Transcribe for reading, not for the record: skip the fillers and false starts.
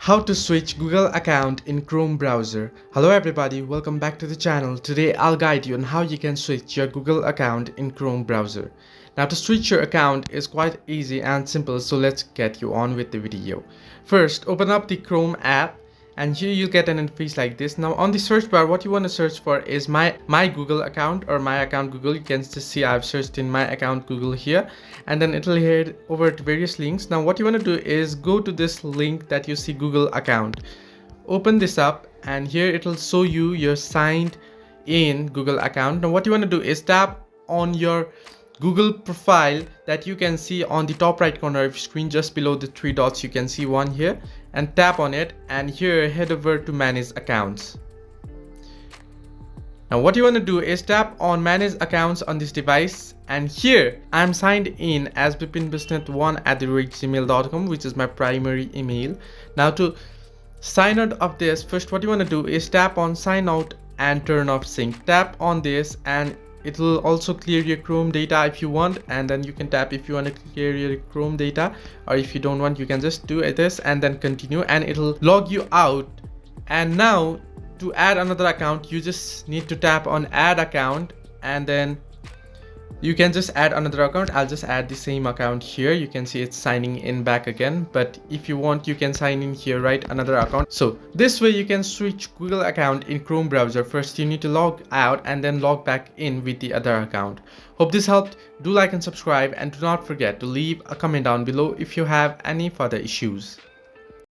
How to switch Google account in Chrome browser. Hello everybody, welcome back to the channel. Today I'll guide you on how you can switch your Google account in Chrome browser. Now to switch your account is quite easy and simple, so let's get you on with the video. First, open up the Chrome app and here you'll get an interface like this. Now on the search bar, what you want to search for is my Google account or my account Google. You can just see I've searched in my account Google here, and then it'll head over to various links. Now what you want to do is go to this link that you see Google account. Open this up and here it'll show you your signed in Google account. Now what you want to do is tap on your Google profile that you can see on the top right corner of your screen, just below the three dots. You can see one here, and tap on it, and here head over to manage accounts. Now what you want to do is tap on manage accounts on this device, and here I'm signed in as bipinbisnet1@gmail.com, which is my primary email. Now to sign out of this, first what you want to do is tap on sign out and turn off sync. Tap on this and it will also clear your Chrome data if you want, and then you can tap if you want to clear your Chrome data, or if you don't want, you can just do this and then continue, and it'll log you out. And now to add another account, you just need to tap on add account, and then you can just add another account. I'll just add the same account here. You can see it's signing in back again, but if you want, you can sign in here, right, another account. So this way you can switch Google account in Chrome browser. First you need to log out and then log back in with the other account. Hope this helped. Do like and subscribe, and do not forget to leave a comment down below if you have any further issues.